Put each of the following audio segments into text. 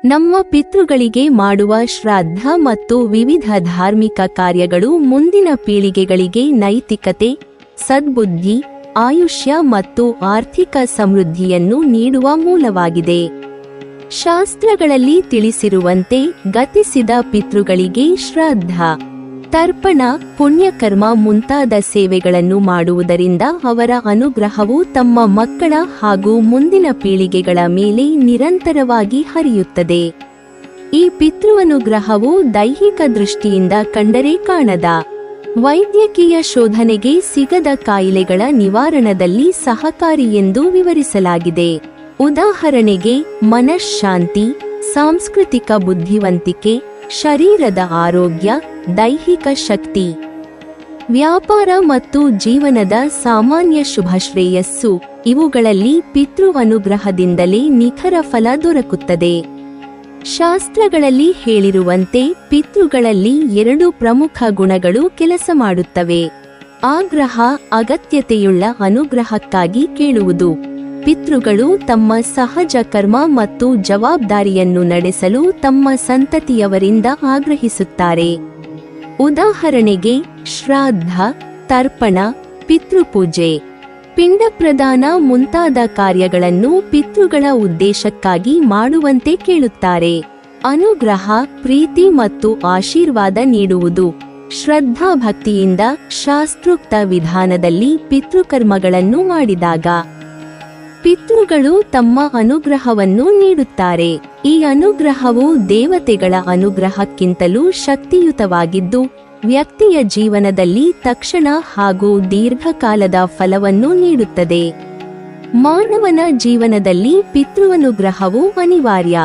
ನಮ್ಮ ಪಿತೃಗಳಿಗೆ ಮಾಡುವ ಶ್ರಾದ್ದ ಮತ್ತು ವಿವಿಧ ಧಾರ್ಮಿಕ ಕಾರ್ಯಗಳು ಮುಂದಿನ ಪೀಳಿಗೆಗಳಿಗೆ ನೈತಿಕತೆ, ಸದ್ಬುದ್ಧಿ, ಆಯುಷ್ಯ ಮತ್ತು ಆರ್ಥಿಕ ಸಮೃದ್ಧಿಯನ್ನು ನೀಡುವ ಮೂಲವಾಗಿದೆ. ಶಾಸ್ತ್ರಗಳಲ್ಲಿ ತಿಳಿಸಿರುವಂತೆ ಗತಿಸಿದ ಪಿತೃಗಳಿಗೆ ಶ್ರಾದ್ದ, ತರ್ಪಣ, ಪುಣ್ಯಕರ್ಮ ಮುಂತಾದ ಸೇವೆಗಳನ್ನು ಮಾಡುವುದರಿಂದ ಅವರ ಅನುಗ್ರಹವು ತಮ್ಮ ಮಕ್ಕಳ ಹಾಗೂ ಮುಂದಿನ ಪೀಳಿಗೆಗಳ ಮೇಲೆ ನಿರಂತರವಾಗಿ ಹರಿಯುತ್ತದೆ. ಈ ಪಿತೃವನುಗ್ರಹವು ದೈಹಿಕ ದೃಷ್ಟಿಯಿಂದ ಕಂಡರೆ ಕಾಣದ, ವೈದ್ಯಕೀಯ ಶೋಧನೆಗೆ ಸಿಗದ ಕಾಯಿಲೆಗಳ ನಿವಾರಣದಲ್ಲಿ ಸಹಕಾರಿ ಎಂದು ವಿವರಿಸಲಾಗಿದೆ. ಉದಾಹರಣೆಗೆ ಮನಃಶಾಂತಿ, ಸಾಂಸ್ಕೃತಿಕ ಬುದ್ಧಿವಂತಿಕೆ, ಶರೀರದ ಆರೋಗ್ಯ, ದೈಹಿಕ ಶಕ್ತಿ, ವ್ಯಾಪಾರ ಮತ್ತು ಜೀವನದ ಸಾಮಾನ್ಯ ಶುಭಶ್ರೇಯಸ್ಸು ಇವುಗಳಲ್ಲಿ ಪಿತೃ ಅನುಗ್ರಹದಿಂದಲೇ ನಿಖರ ಫಲ ದೊರಕುತ್ತದೆ. ಶಾಸ್ತ್ರಗಳಲ್ಲಿ ಹೇಳಿರುವಂತೆ ಪಿತೃಗಳಲ್ಲಿ 2 ಪ್ರಮುಖ ಗುಣಗಳು ಕೆಲಸ ಮಾಡುತ್ತವೆ. ಆಗ್ರಹ, ಅಗತ್ಯತೆಯುಳ್ಳ ಅನುಗ್ರಹಕ್ಕಾಗಿ ಕೇಳುವುದು. ಪಿತೃಗಳು ತಮ್ಮ ಸಹಜ ಕರ್ಮ ಮತ್ತು ಜವಾಬ್ದಾರಿಯನ್ನು ನಡೆಸಲು ತಮ್ಮ ಸಂತತಿಯವರಿಂದ ಆಗ್ರಹಿಸುತ್ತಾರೆ. ಉದಾಹರಣೆಗೆ ಶ್ರಾದ್ದ, ತರ್ಪಣ, ಪಿತೃಪೂಜೆ, ಪಿಂಡ ಪ್ರದಾನ ಮುಂತಾದ ಕಾರ್ಯಗಳನ್ನು ಪಿತೃಗಳ ಉದ್ದೇಶಕ್ಕಾಗಿ ಮಾಡುವಂತೆ ಕೇಳುತ್ತಾರೆ. ಅನುಗ್ರಹ, ಪ್ರೀತಿ ಮತ್ತು ಆಶೀರ್ವಾದ ನೀಡುವುದು. ಶ್ರದ್ಧಾಭಕ್ತಿಯಿಂದ ಶಾಸ್ತ್ರೋಕ್ತ ವಿಧಾನದಲ್ಲಿ ಪಿತೃಕರ್ಮಗಳನ್ನು ಮಾಡಿದಾಗ ಪಿತೃಗಳು ತಮ್ಮ ಅನುಗ್ರಹವನ್ನು ನೀಡುತ್ತಾರೆ. ಈ ಅನುಗ್ರಹವು ದೇವತೆಗಳ ಅನುಗ್ರಹಕ್ಕಿಂತಲೂ ಶಕ್ತಿಯುತವಾಗಿದ್ದು, ವ್ಯಕ್ತಿಯ ಜೀವನದಲ್ಲಿ ತಕ್ಷಣ ಹಾಗೂ ದೀರ್ಘಕಾಲದ ಫಲವನ್ನು ನೀಡುತ್ತದೆ. ಮಾನವನ ಜೀವನದಲ್ಲಿ ಪಿತೃವನುಗ್ರಹವು ಅನಿವಾರ್ಯ.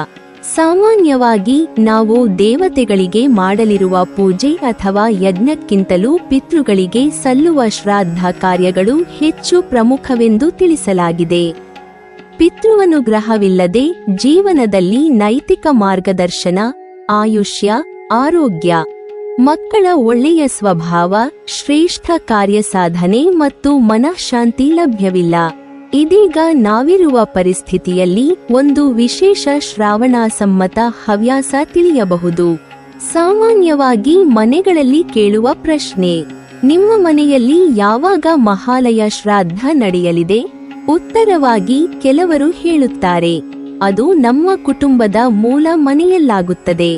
ಸಾಮಾನ್ಯವಾಗಿ ನಾವು ದೇವತೆಗಳಿಗೆ ಮಾಡಲಿರುವ ಪೂಜೆ ಅಥವಾ ಯಜ್ಞಕ್ಕಿಂತಲೂ ಪಿತೃಗಳಿಗೆ ಸಲ್ಲುವ ಶ್ರಾದ್ದ ಕಾರ್ಯಗಳು ಹೆಚ್ಚು ಪ್ರಮುಖವೆಂದು ತಿಳಿಸಲಾಗಿದೆ. ಪಿತೃವನುಗ್ರಹವಿಲ್ಲದೆ ಜೀವನದಲ್ಲಿ ನೈತಿಕ ಮಾರ್ಗದರ್ಶನ, ಆಯುಷ್ಯ, ಆರೋಗ್ಯ, ಮಕ್ಕಳ ಒಳ್ಳೆಯ ಸ್ವಭಾವ, ಶ್ರೇಷ್ಠ ಕಾರ್ಯಸಾಧನೆ ಮತ್ತು ಮನಃಶಾಂತಿ ಲಭ್ಯವಿಲ್ಲ. ಇದೀಗ ನಾವಿರುವ ಪರಿಸ್ಥಿತಿಯಲ್ಲಿ ಒಂದು ವಿಶೇಷ ಶ್ರಾವಣಾಸಮ್ಮತ ಹವ್ಯಾಸ ತಿಳಿಯಬಹುದು. ಸಾಮಾನ್ಯವಾಗಿ ಮನೆಗಳಲ್ಲಿ ಕೇಳುವ ಪ್ರಶ್ನೆ: ನಿಮ್ಮ ಮನೆಯಲ್ಲಿ ಯಾವಾಗ ಮಹಾಲಯ ಶ್ರಾದ್ದ ನಡೆಯಲಿದೆ? ಉತ್ತರವಾಗಿ ಕೆಲವರು ಹೇಳುತ್ತಾರೆ, ಅದು ನಮ್ಮ ಕುಟುಂಬದ ಮೂಲ ಮನೆಯಲ್ಲಾಗುತ್ತದೆ,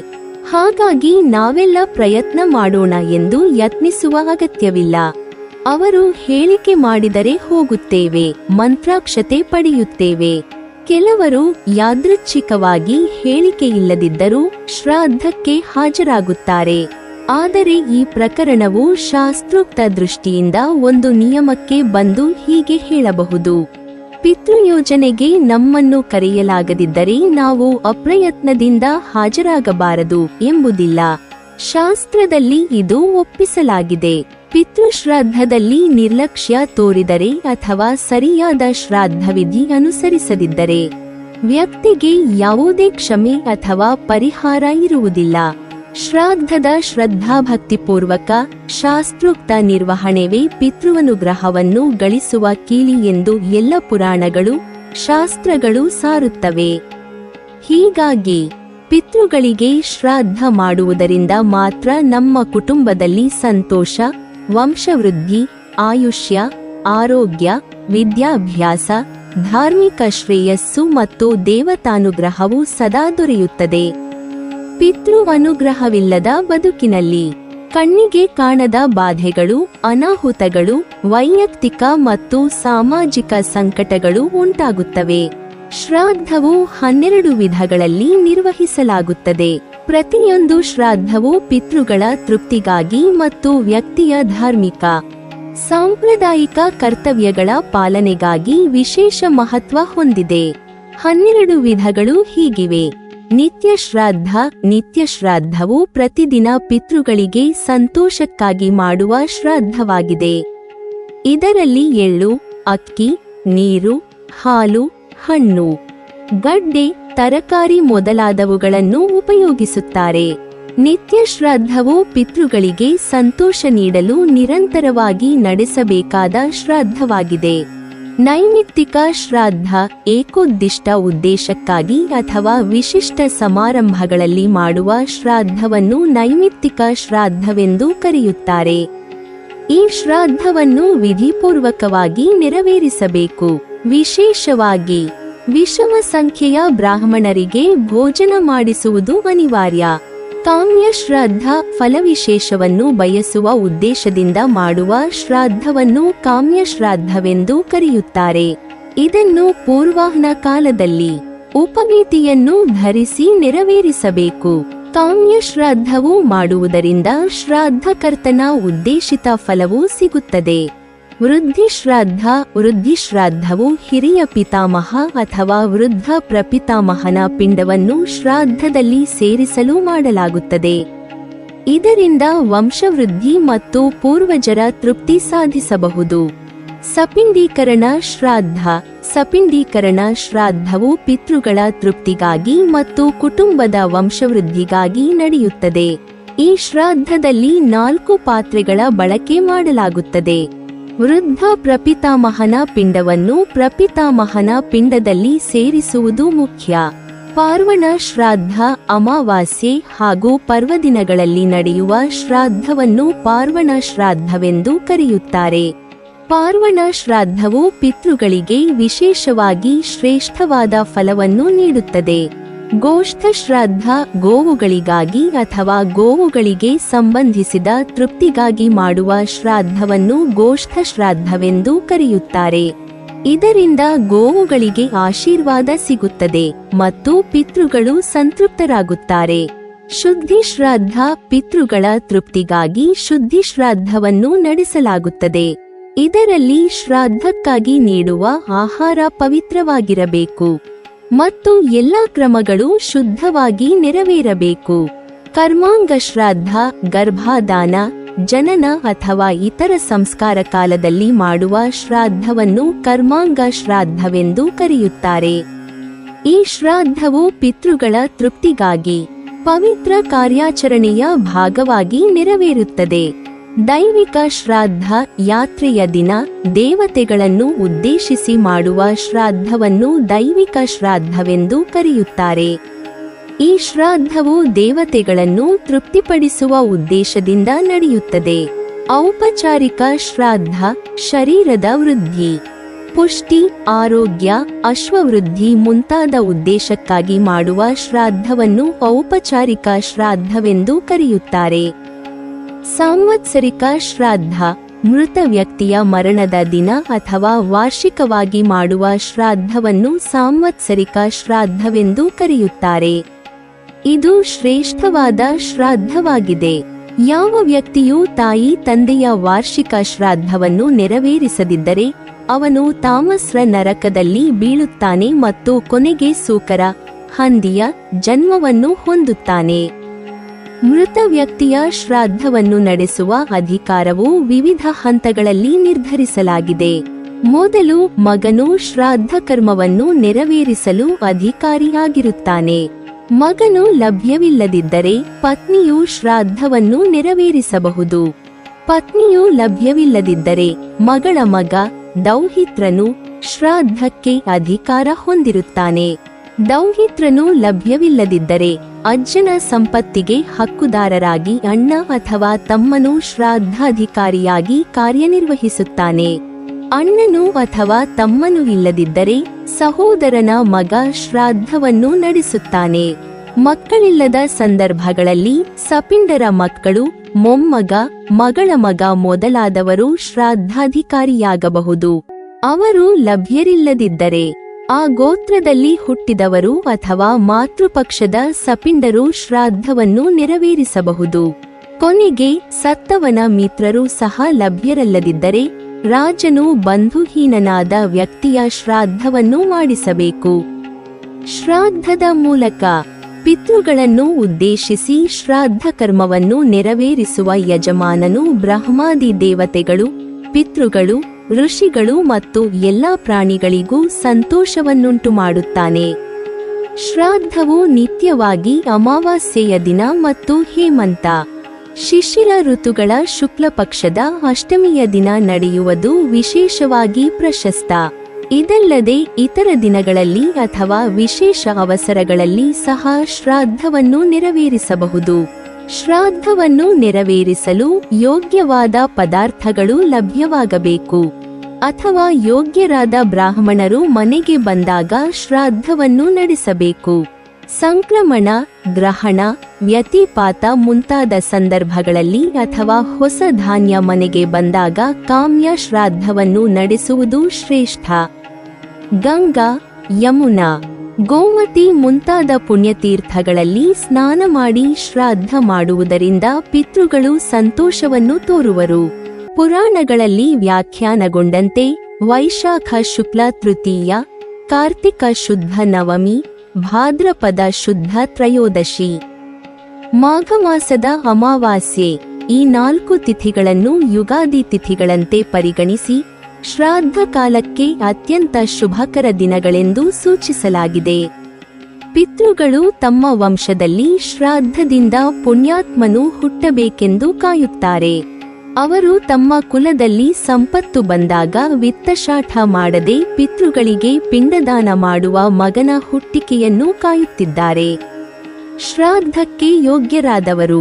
ಹಾಗಾಗಿ ನಾವೆಲ್ಲ ಪ್ರಯತ್ನ ಮಾಡೋಣ ಎಂದು ಯತ್ನಿಸುವ ಅಗತ್ಯವಿಲ್ಲ. ಅವರು ಹೇಳಿಕೆ ಮಾಡಿದರೆ ಹೋಗುತ್ತೇವೆ, ಮಂತ್ರಾಕ್ಷತೆ ಪಡೆಯುತ್ತೇವೆ. ಕೆಲವರು ಯಾದೃಚ್ಛಿಕವಾಗಿ ಹೇಳಿಕೆಯಿಲ್ಲದಿದ್ದರೂ ಶ್ರಾದ್ದಕ್ಕೆ ಹಾಜರಾಗುತ್ತಾರೆ. ಆದರೆ ಈ ಪ್ರಕರಣವು ಶಾಸ್ತ್ರೋಕ್ತ ದೃಷ್ಟಿಯಿಂದ ಒಂದು ನಿಯಮಕ್ಕೆ ಬಂದು ಹೀಗೆ ಹೇಳಬಹುದು: ಪಿತೃಯೋಜನೆಗೆ ನಮ್ಮನ್ನು ಕರೆಯಲಾಗದಿದ್ದರೆ ನಾವು ಅಪ್ರಯತ್ನದಿಂದ ಹಾಜರಾಗಬಾರದು ಎಂಬುದಿಲ್ಲ. ಶಾಸ್ತ್ರದಲ್ಲಿ ಇದು ಒಪ್ಪಿಸಲಾಗಿದೆ. ಪಿತೃಶ್ರಾದ್ದದಲ್ಲಿ ನಿರ್ಲಕ್ಷ್ಯ ತೋರಿದರೆ ಅಥವಾ ಸರಿಯಾದ ಶ್ರಾದ್ದವಿಧಿ ಅನುಸರಿಸದಿದ್ದರೆ ವ್ಯಕ್ತಿಗೆ ಯಾವುದೇ ಕ್ಷಮೆ ಅಥವಾ ಪರಿಹಾರ ಇರುವುದಿಲ್ಲ. ಶ್ರಾದ್ದದ ಶ್ರದ್ಧಾಭಕ್ತಿಪೂರ್ವಕ ಶಾಸ್ತ್ರೋಕ್ತ ನಿರ್ವಹಣೆವೇ ಪಿತೃವನುಗ್ರಹವನ್ನು ಗಳಿಸುವ ಕೀಲಿ ಎಂದು ಎಲ್ಲ ಪುರಾಣಗಳು, ಶಾಸ್ತ್ರಗಳು ಸಾರುತ್ತವೆ. ಹೀಗಾಗಿ ಪಿತೃಗಳಿಗೆ ಶ್ರಾದ್ದ ಮಾಡುವುದರಿಂದ ಮಾತ್ರ ನಮ್ಮ ಕುಟುಂಬದಲ್ಲಿ ಸಂತೋಷ, ವಂಶವೃದ್ಧಿ, ಆಯುಷ್ಯ, ಆರೋಗ್ಯ, ವಿದ್ಯಾಭ್ಯಾಸ, ಧಾರ್ಮಿಕ ಶ್ರೇಯಸ್ಸು ಮತ್ತು ದೇವತಾನುಗ್ರಹವು ಸದಾ ದೊರೆಯುತ್ತದೆ. ಪಿತೃ ಅನುಗ್ರಹವಿಲ್ಲದ ಬದುಕಿನಲ್ಲಿ ಕಣ್ಣಿಗೆ ಕಾಣದ ಬಾಧೆಗಳು, ಅನಾಹುತಗಳು, ವೈಯಕ್ತಿಕ ಮತ್ತು ಸಾಮಾಜಿಕ ಸಂಕಟಗಳು ಉಂಟಾಗುತ್ತವೆ. ಶ್ರಾದ್ದವು 12 ವಿಧಗಳಲ್ಲಿ ನಿರ್ವಹಿಸಲಾಗುತ್ತದೆ. ಪ್ರತಿಯೊಂದು ಶ್ರಾದ್ದವು ಪಿತೃಗಳ ತೃಪ್ತಿಗಾಗಿ ಮತ್ತು ವ್ಯಕ್ತಿಯ ಧಾರ್ಮಿಕ, ಸಾಂಪ್ರದಾಯಿಕ ಕರ್ತವ್ಯಗಳ ಪಾಲನೆಗಾಗಿ ವಿಶೇಷ ಮಹತ್ವ ಹೊಂದಿದೆ. 12 ವಿಧಗಳು ಹೀಗಿವೆ: ನಿತ್ಯ ಶ್ರಾದ್ದ. ನಿತ್ಯ ಶ್ರಾದ್ದವು ಪ್ರತಿದಿನ ಪಿತೃಗಳಿಗೆ ಸಂತೋಷಕ್ಕಾಗಿ ಮಾಡುವ ಶ್ರಾದ್ದವಾಗಿದೆ. ಇದರಲ್ಲಿ ಎಳ್ಳು, ಅಕ್ಕಿ, ನೀರು, ಹಾಲು, ಹಣ್ಣು, ಗಡ್ಡೆ, ತರಕಾರಿ ಮೊದಲಾದವುಗಳನ್ನು ಉಪಯೋಗಿಸುತ್ತಾರೆ. ನಿತ್ಯ ಶ್ರಾದ್ದವು ಪಿತೃಗಳಿಗೆ ಸಂತೋಷ ನೀಡಲು ನಿರಂತರವಾಗಿ ನಡೆಸಬೇಕಾದ ಶ್ರಾದ್ದವಾಗಿದೆ. ನೈಮಿತ್ತಿಕ ಶ್ರಾದ್ದ ಏಕೋದ್ದಿಷ್ಟ ಉದ್ದೇಶಕ್ಕಾಗಿ ಅಥವಾ ವಿಶಿಷ್ಟ ಸಮಾರಂಭಗಳಲ್ಲಿ ಮಾಡುವ ಶ್ರಾದ್ದವನ್ನು ನೈಮಿತ್ತಿಕ ಶ್ರಾದ್ದವೆಂದು ಕರೆಯುತ್ತಾರೆ. ಈ ಶ್ರಾದ್ದವನ್ನು ವಿಧಿಪೂರ್ವಕವಾಗಿ ನೆರವೇರಿಸಬೇಕು. ವಿಶೇಷವಾಗಿ ವಿಷಮ ಸಂಖ್ಯೆಯ ಬ್ರಾಹ್ಮಣರಿಗೆ ಭೋಜನ ಮಾಡಿಸುವುದು ಅನಿವಾರ್ಯ. ಕಾಮ್ಯ ಶ್ರಾದ್ದ ಫಲವಿಶೇಷವನ್ನು ಬಯಸುವ ಉದ್ದೇಶದಿಂದ ಮಾಡುವ ಶ್ರಾದ್ದವನ್ನು ಕಾಮ್ಯ ಶ್ರಾದ್ದವೆಂದು ಕರೆಯುತ್ತಾರೆ. ಇದನ್ನು ಪೂರ್ವಾಹ್ನ ಕಾಲದಲ್ಲಿ ಉಪವೀತಿಯನ್ನು ಧರಿಸಿ ನೆರವೇರಿಸಬೇಕು. ಕಾಮ್ಯ ಶ್ರಾದ್ದವು ಮಾಡುವುದರಿಂದ ಶ್ರಾದ್ದಕರ್ತನ ಉದ್ದೇಶಿತ ಫಲವು ಸಿಗುತ್ತದೆ. ವೃದ್ಧಿ ಶ್ರಾದ್ದವು ಹಿರಿಯ ಪಿತಾಮಹ ಅಥವಾ ವೃದ್ಧ ಪ್ರಪಿತಾಮಹನ ಪಿಂಡವನ್ನು ಶ್ರಾದ್ದದಲ್ಲಿ ಸೇರಿಸಲು ಮಾಡಲಾಗುತ್ತದೆ. ಇದರಿಂದ ವಂಶವೃದ್ಧಿ ಮತ್ತು ಪೂರ್ವಜರ ತೃಪ್ತಿ ಸಾಧಿಸಬಹುದು. ಸಪಿಂಡೀಕರಣ ಶ್ರಾದ್ದವು ಪಿತೃಗಳ ತೃಪ್ತಿಗಾಗಿ ಮತ್ತು ಕುಟುಂಬದ ವಂಶವೃದ್ಧಿಗಾಗಿ ನಡೆಯುತ್ತದೆ. ಈ ಶ್ರಾದ್ದದಲ್ಲಿ 4 ಪಾತ್ರೆಗಳ ಬಳಕೆ ಮಾಡಲಾಗುತ್ತದೆ. ವೃದ್ಧ ಪ್ರಪಿತಾಮಹನ ಪಿಂಡವನ್ನು ಪ್ರಪಿತಾಮಹನ ಪಿಂಡದಲ್ಲಿ ಸೇರಿಸುವುದು ಮುಖ್ಯ. ಪಾರ್ವಣ ಶ್ರಾದ್ದ ಅಮಾವಾಸ್ಯೆ ಹಾಗೂ ಪರ್ವದಿನಗಳಲ್ಲಿ ನಡೆಯುವ ಶ್ರಾದ್ದವನ್ನು ಪಾರ್ವಣ ಶ್ರಾದ್ದವೆಂದು ಕರೆಯುತ್ತಾರೆ. ಪಾರ್ವಣ ಶ್ರಾದ್ದವು ಪಿತೃಗಳಿಗೆ ವಿಶೇಷವಾಗಿ ಶ್ರೇಷ್ಠವಾದ ಫಲವನ್ನು ನೀಡುತ್ತದೆ. ಗೋಷ್ಠ ಶ್ರಾದ್ದ ಗೋವುಗಳಿಗಾಗಿ ಅಥವಾ ಗೋವುಗಳಿಗೆ ಸಂಬಂಧಿಸಿದ ತೃಪ್ತಿಗಾಗಿ ಮಾಡುವ ಶ್ರಾದ್ದವನ್ನು ಗೋಷ್ಠ ಶ್ರಾದ್ದವೆಂದು ಕರೆಯುತ್ತಾರೆ. ಇದರಿಂದ ಗೋವುಗಳಿಗೆ ಆಶೀರ್ವಾದ ಸಿಗುತ್ತದೆ ಮತ್ತು ಪಿತೃಗಳು ಸಂತೃಪ್ತರಾಗುತ್ತಾರೆ. ಶುದ್ಧಿ ಶ್ರಾದ್ದ ಪಿತೃಗಳ ತೃಪ್ತಿಗಾಗಿ ಶುದ್ಧಿ ಶ್ರಾದ್ದವನ್ನು ನಡೆಸಲಾಗುತ್ತದೆ. ಇದರಲ್ಲಿ ಶ್ರಾದ್ದಕ್ಕಾಗಿ ನೀಡುವ ಆಹಾರ ಪವಿತ್ರವಾಗಿರಬೇಕು ಮತ್ತು ಎಲ್ಲ ಕ್ರಮಗಳು ಶುದ್ಧವಾಗಿ ನೆರವೇರಬೇಕು. ಕರ್ಮಾಂಗ ಶ್ರಾದ್ದ ಗರ್ಭಾಧಾನ, ಜನನ ಅಥವಾ ಇತರ ಸಂಸ್ಕಾರ ಕಾಲದಲ್ಲಿ ಮಾಡುವ ಶ್ರಾದ್ದವನ್ನು ಕರ್ಮಾಂಗ ಶ್ರಾದ್ದವೆಂದು ಕರೆಯುತ್ತಾರೆ. ಈ ಶ್ರಾದ್ದವು ಪಿತೃಗಳ ತೃಪ್ತಿಗಾಗಿ ಪವಿತ್ರ ಕಾರ್ಯಾಚರಣೆಯ ಭಾಗವಾಗಿ ನೆರವೇರುತ್ತದೆ. ದೈವಿಕ ಶ್ರಾದ್ದ ಯಾತ್ರೆಯ ದಿನ ದೇವತೆಗಳನ್ನು ಉದ್ದೇಶಿಸಿ ಮಾಡುವ ಶ್ರಾದ್ದವನ್ನು ದೈವಿಕ ಶ್ರಾದ್ದವೆಂದು ಕರೆಯುತ್ತಾರೆ. ಈ ಶ್ರಾದ್ದವು ದೇವತೆಗಳನ್ನು ತೃಪ್ತಿಪಡಿಸುವ ಉದ್ದೇಶದಿಂದ ನಡೆಯುತ್ತದೆ. ಔಪಚಾರಿಕ ಶ್ರಾದ್ದ ಶರೀರದ ವೃದ್ಧಿ, ಪುಷ್ಟಿ, ಆರೋಗ್ಯ, ಅಶ್ವವೃದ್ಧಿ ಮುಂತಾದ ಉದ್ದೇಶಕ್ಕಾಗಿ ಮಾಡುವ ಶ್ರಾದ್ದವನ್ನು ಔಪಚಾರಿಕ ಶ್ರಾದ್ದವೆಂದು ಕರೆಯುತ್ತಾರೆ. ಸಾಂವತ್ಸರಿಕ ಶ್ರಾದ್ದ ಮೃತ ವ್ಯಕ್ತಿಯ ಮರಣದ ದಿನ ಅಥವಾ ವಾರ್ಷಿಕವಾಗಿ ಮಾಡುವ ಶ್ರಾದ್ದವನ್ನು ಸಾಂವತ್ಸರಿಕ ಶ್ರಾದ್ದವೆಂದು ಕರೆಯುತ್ತಾರೆ. ಇದು ಶ್ರೇಷ್ಠವಾದ ಶ್ರಾದ್ದವಾಗಿದೆ. ಯಾವ ವ್ಯಕ್ತಿಯು ತಾಯಿ ತಂದೆಯ ವಾರ್ಷಿಕ ಶ್ರಾದ್ದವನ್ನು ನೆರವೇರಿಸದಿದ್ದರೆ ಅವನು ತಾಮಸ್ರ ನರಕದಲ್ಲಿ ಬೀಳುತ್ತಾನೆ ಮತ್ತು ಕೊನೆಗೆ ಸೂಕರ ಹಂದಿಯ ಜನ್ಮವನ್ನು ಹೊಂದುತ್ತಾನೆ. ಮೃತ ವ್ಯಕ್ತಿಯ ಶ್ರಾದ್ದವನ್ನು ನಡೆಸುವ ಅಧಿಕಾರವು ವಿವಿಧ ಹಂತಗಳಲ್ಲಿ ನಿರ್ಧರಿಸಲಾಗಿದೆ. ಮೊದಲು ಮಗನು ಶ್ರಾದ್ದ ಕರ್ಮವನ್ನು ನೆರವೇರಿಸಲು ಅಧಿಕಾರಿಯಾಗಿರುತ್ತಾನೆ. ಮಗನು ಲಭ್ಯವಿಲ್ಲದಿದ್ದರೆ ಪತ್ನಿಯು ಶ್ರಾದ್ದವನ್ನು ನೆರವೇರಿಸಬಹುದು. ಪತ್ನಿಯು ಲಭ್ಯವಿಲ್ಲದಿದ್ದರೆ ಮಗಳ ಮಗ ದೌಹಿತ್ರನು ಶ್ರಾದ್ದಕ್ಕೆ ಅಧಿಕಾರ ಹೊಂದಿರುತ್ತಾನೆ. ದೌಹಿತ್ರನು ಲಭ್ಯವಿಲ್ಲದಿದ್ದರೆ ಅಜ್ಜನ ಸಂಪತ್ತಿಗೆ ಹಕ್ಕುದಾರರಾಗಿ ಅಣ್ಣ ಅಥವಾ ತಮ್ಮನು ಶ್ರಾದ್ದಾಧಿಕಾರಿಯಾಗಿ ಕಾರ್ಯನಿರ್ವಹಿಸುತ್ತಾನೆ. ಅಣ್ಣನು ಅಥವಾ ತಮ್ಮನು ಇಲ್ಲದಿದ್ದರೆ ಸಹೋದರನ ಮಗ ಶ್ರಾದ್ದವನ್ನು ನಡೆಸುತ್ತಾನೆ. ಮಕ್ಕಳಿಲ್ಲದ ಸಂದರ್ಭಗಳಲ್ಲಿ ಸಪಿಂಡರ ಮಕ್ಕಳು, ಮೊಮ್ಮಗ, ಮಗಳ ಮಗ ಮೊದಲಾದವರು ಶ್ರಾದ್ದಾಧಿಕಾರಿಯಾಗಬಹುದು. ಅವರು ಲಭ್ಯರಿಲ್ಲದಿದ್ದರೆ ಆ ಗೋತ್ರದಲ್ಲಿ ಹುಟ್ಟಿದವರು ಅಥವಾ ಮಾತೃಪಕ್ಷದ ಸಪಿಂಡರು ಶ್ರಾದ್ದವನ್ನು ನೆರವೇರಿಸಬಹುದು. ಕೊನೆಗೆ ಸತ್ತವನ ಮಿತ್ರರು ಸಹ ಲಭ್ಯರಲ್ಲದಿದ್ದರೆ ರಾಜನು ಬಂಧುಹೀನನಾದ ವ್ಯಕ್ತಿಯ ಶ್ರಾದ್ದವನ್ನು ಮಾಡಿಸಬೇಕು. ಶ್ರಾದ್ದದ ಮೂಲಕ ಪಿತೃಗಳನ್ನು ಉದ್ದೇಶಿಸಿ ಶ್ರಾದ್ದ ಕರ್ಮವನ್ನು ನೆರವೇರಿಸುವ ಯಜಮಾನನು ಬ್ರಹ್ಮಾದಿ ದೇವತೆಗಳು, ಪಿತೃಗಳು, ಋಷಿಗಳು ಮತ್ತು ಎಲ್ಲ ಪ್ರಾಣಿಗಳಿಗೂ ಸಂತೋಷವನ್ನುಂಟು ಮಾಡುತ್ತಾನೆ. ಶ್ರಾದ್ದವು ನಿತ್ಯವಾಗಿ ಅಮಾವಾಸ್ಯೆಯ ದಿನ ಮತ್ತು ಹೇಮಂತ, ಶಿಶಿರ ಋತುಗಳ ಶುಕ್ಲ ಪಕ್ಷದ ಅಷ್ಟಮಿಯ ದಿನ ನಡೆಯುವುದು ವಿಶೇಷವಾಗಿ ಪ್ರಶಸ್ತ. ಇದಲ್ಲದೆ ಇತರ ದಿನಗಳಲ್ಲಿ ಅಥವಾ ವಿಶೇಷ ಅವಸರಗಳಲ್ಲಿ ಸಹ ಶ್ರಾದ್ದವನ್ನು ನೆರವೇರಿಸಬಹುದು. ಶ್ರಾದ್ದವನ್ನು ನೆರವೇರಿಸಲು ಯೋಗ್ಯವಾದ ಪದಾರ್ಥಗಳು ಲಭ್ಯವಾಗಬೇಕು. ಅಥವಾ ಯೋಗ್ಯರಾದ ಬ್ರಾಹ್ಮಣರು ಮನೆಗೆ ಬಂದಾಗ ಶ್ರಾದ್ದವನ್ನು ನಡೆಸಬೇಕು. ಸಂಕ್ರಮಣ, ಗ್ರಹಣ, ವ್ಯತಿಪಾತ ಮುಂತಾದ ಸಂದರ್ಭಗಳಲ್ಲಿ ಅಥವಾ ಹೊಸ ಧಾನ್ಯ ಮನೆಗೆ ಬಂದಾಗ ಕಾಮ್ಯ ಶ್ರಾದ್ದವನ್ನು ನಡೆಸುವುದು ಶ್ರೇಷ್ಠ. ಗಂಗಾ, ಯಮುನಾ, ಗೋಮತಿ ಮುಂತಾದ ಪುಣ್ಯತೀರ್ಥಗಳಲ್ಲಿ ಸ್ನಾನ ಮಾಡಿ ಶ್ರಾದ್ದ ಮಾಡುವುದರಿಂದ ಪಿತೃಗಳು ಸಂತೋಷವನ್ನು ತೋರುವರು. ಪುರಾಣಗಳಲ್ಲಿ ವ್ಯಾಖ್ಯಾನಗೊಂಡಂತೆ ವೈಶಾಖ ಶುಕ್ಲ ತೃತೀಯ, ಕಾರ್ತಿಕ ಶುದ್ಧ ನವಮಿ, ಭಾದ್ರಪದ ಶುದ್ಧ ತ್ರಯೋದಶಿ, ಮಾಘಮಾಸದ ಅಮಾವಾಸ್ಯೆ ಈ 4 ತಿಥಿಗಳನ್ನು ಯುಗಾದಿ ತಿಥಿಗಳಂತೆ ಪರಿಗಣಿಸಿ ಶ್ರಾದ್ದ ಕಾಲಕ್ಕೆ ಅತ್ಯಂತ ಶುಭಕರ ದಿನಗಳೆಂದು ಸೂಚಿಸಲಾಗಿದೆ. ಪಿತೃಗಳು ತಮ್ಮ ವಂಶದಲ್ಲಿ ಶ್ರಾದ್ದದಿಂದ ಪುಣ್ಯಾತ್ಮನು ಹುಟ್ಟಬೇಕೆಂದು ಕಾಯುತ್ತಾರೆ. ಅವರು ತಮ್ಮ ಕುಲದಲ್ಲಿ ಸಂಪತ್ತು ಬಂದಾಗ ವಿತ್ತಶಾಠ ಮಾಡದೆ ಪಿತೃಗಳಿಗೆ ಪಿಂಡದಾನ ಮಾಡುವ ಮಗನ ಹುಟ್ಟಿಕೆಯನ್ನು ಕಾಯುತ್ತಿದ್ದಾರೆ. ಶ್ರಾದ್ದಕ್ಕೆ ಯೋಗ್ಯರಾದವರು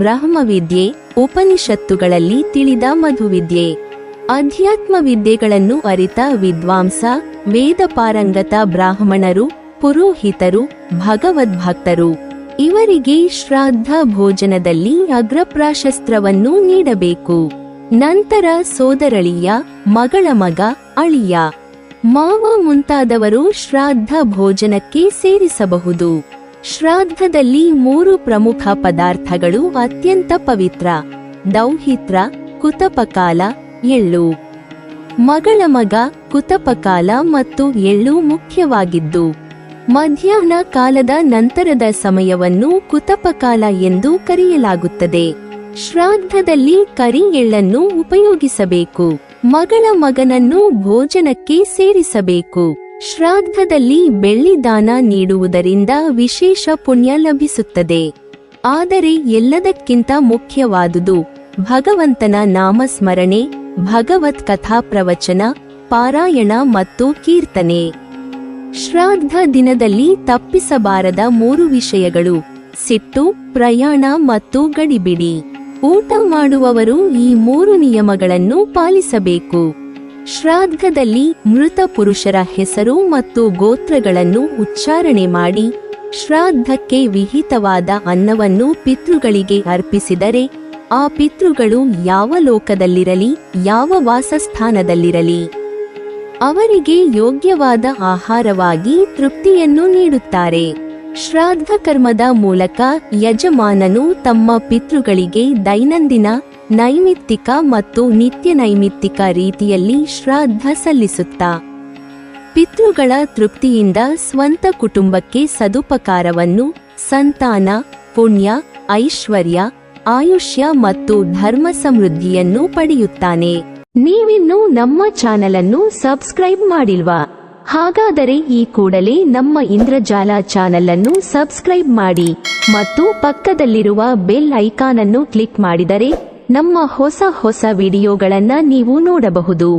ಬ್ರಹ್ಮವಿದ್ಯೆ, ಉಪನಿಷತ್ತುಗಳಲ್ಲಿ ತಿಳಿದ ಮಧುವಿದ್ಯೆ, ಅಧ್ಯಾತ್ಮ ವಿದ್ಯೆಗಳನ್ನು ಅರಿತ ವಿದ್ವಾಂಸ, ವೇದ ಪಾರಂಗತ ಬ್ರಾಹ್ಮಣರು, ಪುರೋಹಿತರು, ಭಗವದ್ಭಕ್ತರು. ಇವರಿಗೆ ಶ್ರಾದ್ದ ಭೋಜನದಲ್ಲಿ ಅಗ್ರಪ್ರಾಶಸ್ತ್ರವನ್ನು ನೀಡಬೇಕು. ನಂತರ ಸೋದರಳಿಯ, ಮಗಳ ಮಗ, ಅಳಿಯ, ಮಾವ ಮುಂತಾದವರು ಶ್ರಾದ್ದ ಭೋಜನಕ್ಕೆ ಸೇರಿಸಬಹುದು. ಶ್ರಾದ್ದದಲ್ಲಿ 3 ಪ್ರಮುಖ ಪದಾರ್ಥಗಳು ಅತ್ಯಂತ ಪವಿತ್ರ: ದೌಹಿತ್ರ, ಕುತಪಕಾಲ, ಎಳ್ಳು. ಮಗಳ ಮಗ, ಕುತಪಕಾಲ ಮತ್ತು ಎಳ್ಳು ಮುಖ್ಯವಾಗಿದ್ದು, ಮಧ್ಯಾಹ್ನ ಕಾಲದ ನಂತರದ ಸಮಯವನ್ನು ಕುತಪಕಾಲ ಎಂದು ಕರೆಯಲಾಗುತ್ತದೆ. ಶ್ರಾದ್ದದಲ್ಲಿ ಕರಿ ಎಳ್ಳನ್ನು ಉಪಯೋಗಿಸಬೇಕು. ಮಗಳ ಮಗನನ್ನು ಭೋಜನಕ್ಕೆ ಸೇರಿಸಬೇಕು. ಶ್ರಾದ್ದದಲ್ಲಿ ಬೆಳ್ಳಿ ದಾನ ನೀಡುವುದರಿಂದ ವಿಶೇಷ ಪುಣ್ಯ ಲಭಿಸುತ್ತದೆ. ಆದರೆ ಎಲ್ಲದಕ್ಕಿಂತ ಮುಖ್ಯವಾದುದು ಭಗವಂತನ ನಾಮಸ್ಮರಣೆ, ಭಗವತ್ ಕಥಾ ಪ್ರವಚನ, ಪಾರಾಯಣ ಮತ್ತು ಕೀರ್ತನೆ. ಶ್ರಾದ್ದ ದಿನದಲ್ಲಿ ತಪ್ಪಿಸಬಾರದ 3 ವಿಷಯಗಳು: ಸಿಟ್ಟು, ಪ್ರಯಾಣ ಮತ್ತು ಗಡಿಬಿಡಿ. ಊಟ ಮಾಡುವವರು ಈ 3 ನಿಯಮಗಳನ್ನು ಪಾಲಿಸಬೇಕು. ಶ್ರಾದ್ದದಲ್ಲಿ ಮೃತ ಪುರುಷರ ಹೆಸರು ಮತ್ತು ಗೋತ್ರಗಳನ್ನು ಉಚ್ಚಾರಣೆ ಮಾಡಿ ಶ್ರಾದ್ದಕ್ಕೆ ವಿಹಿತವಾದ ಅನ್ನವನ್ನು ಪಿತೃಗಳಿಗೆ ಅರ್ಪಿಸಿದರೆ ಆ ಪಿತೃಗಳು ಯಾವ ಲೋಕದಲ್ಲಿರಲಿ, ಯಾವ ವಾಸಸ್ಥಾನದಲ್ಲಿರಲಿ ಅವರಿಗೆ ಯೋಗ್ಯವಾದ ಆಹಾರವಾಗಿ ತೃಪ್ತಿಯನ್ನು ನೀಡುತ್ತಾರೆ. ಶ್ರಾದ್ದ ಕರ್ಮದ ಮೂಲಕ ಯಜಮಾನನು ತಮ್ಮ ಪಿತೃಗಳಿಗೆ ದೈನಂದಿನ, ನೈಮಿತ್ತಿಕ ಮತ್ತು ನಿತ್ಯ ನೈಮಿತ್ತಿಕ ರೀತಿಯಲ್ಲಿ ಶ್ರಾದ್ದ ಸಲ್ಲಿಸುತ್ತಾ ಪಿತೃಗಳ ತೃಪ್ತಿಯಿಂದ ಸ್ವಂತ ಕುಟುಂಬಕ್ಕೆ ಸದುಪಕಾರವನ್ನು, ಸಂತಾನ, ಪುಣ್ಯ, ಐಶ್ವರ್ಯ, ಆಯುಷ್ಯ ಮತ್ತು ಧರ್ಮ ಸಮೃದ್ಧಿಯನ್ನು ಪಡೆಯುತ್ತಾನೆ. ನೀವಿನ್ನೂ ನಮ್ಮ ಚಾನೆಲ್ ಅನ್ನು ಸಬ್ಸ್ಕ್ರೈಬ್ ಮಾಡಿಲ್ವಾ? ಹಾಗಾದರೆ ಈ ಕೂಡಲೇ ನಮ್ಮ ಇಂದ್ರಜಾಲ ಚಾನೆಲ್ ಅನ್ನು ಸಬ್ಸ್ಕ್ರೈಬ್ ಮಾಡಿ ಮತ್ತು ಪಕ್ಕದಲ್ಲಿರುವ ಬೆಲ್ ಐಕಾನ್ ಅನ್ನು ಕ್ಲಿಕ್ ಮಾಡಿದರೆ ನಮ್ಮ ಹೊಸ ವಿಡಿಯೋಗಳನ್ನು ನೀವು ನೋಡಬಹುದು.